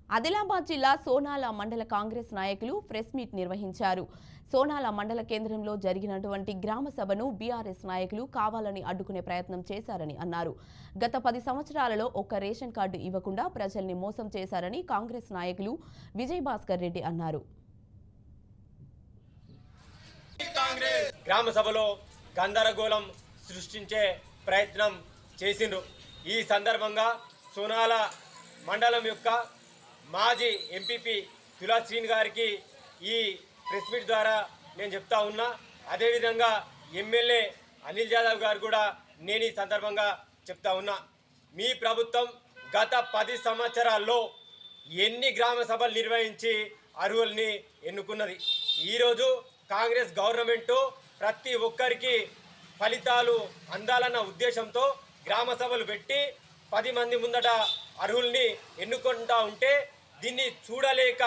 ఆదిలాబాద్ జిల్లా సోనాల మండల కాంగ్రెస్ నాయకులు ప్రెస్ మీట్ నిర్వహించారు. సోనాల మండల కేంద్రంలో జరిగినటువంటి గ్రామ సభను బీఆర్ఎస్ నాయకులు కావాలని అడ్డుకునే ప్రయత్నం చేశారని అన్నారు. గత 10 సంవత్సరాలలో ఒక్క రేషన్ కార్డు ఇవ్వకుండా ప్రజల్ని మోసం చేశారని కాంగ్రెస్ నాయకులు విజయభాస్కర్ రెడ్డి అన్నారు. గ్రామ సభలో గందరగోళం సృష్టించే ప్రయత్నం చేసిండ్రు. ఈ సందర్భంగా సోనాల మండలం యొక్క మాజీ ఎంపీపీ తులశ్రీని గారికి ఈ ప్రెస్ మీట్ ద్వారా నేను చెప్తా ఉన్నా. అదేవిధంగా ఎమ్మెల్యే అనిల్ జాదవ్ గారు కూడా నేను ఈ సందర్భంగా చెప్తా ఉన్నా. మీ ప్రభుత్వం గత 10 సంవత్సరాల్లో ఎన్ని గ్రామ సభలు నిర్వహించి అర్హుల్ని ఎన్నుకున్నది? ఈరోజు కాంగ్రెస్ గవర్నమెంటు ప్రతి ఒక్కరికి ఫలితాలు అందాలన్న ఉద్దేశంతో గ్రామ సభలు పెట్టి 10 మంది ముందట అర్హుల్ని ఎన్నుకుంటా ఉంటే దీన్ని చూడలేక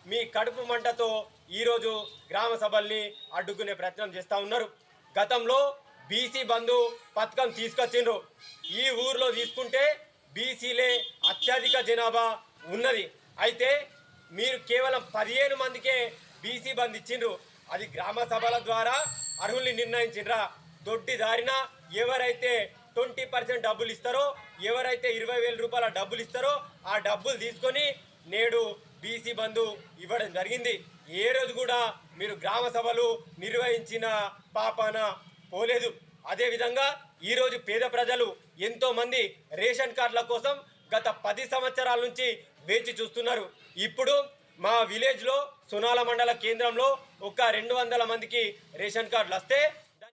మీ కడుపు మంటతో ఈరోజు గ్రామ సభల్ని అడ్డుకునే ప్రయత్నం చేస్తూ ఉన్నారు. గతంలో బీసీ బంధు పథకం తీసుకొచ్చిండ్రు. ఈ ఊర్లో తీసుకుంటే బీసీలే అత్యధిక జనాభా ఉన్నది. అయితే మీరు కేవలం 15 మందికే బీసీ బంధు ఇచ్చిండ్రు. అది గ్రామ సభల ద్వారా అర్హుల్ని నిర్ణయించిండ్రా? దొడ్డి దారిన ఎవరైతే 20% డబ్బులు ఇస్తారో, ఎవరైతే 20,000 రూపాయల డబ్బులు ఇస్తారో ఆ డబ్బులు తీసుకొని నేడు బీసీ బంధు ఇవ్వడం జరిగింది. ఏ రోజు కూడా మీరు గ్రామ సభలు నిర్వహించిన పాపాన పోలేదు. అదేవిధంగా ఈరోజు పేద ప్రజలు ఎంతోమంది రేషన్ కార్డుల కోసం గత 10 సంవత్సరాల నుంచి వేచి చూస్తున్నారు. ఇప్పుడు మా విలేజ్లో సోనాల మండల కేంద్రంలో ఒక 200 మందికి రేషన్ కార్డులు వస్తే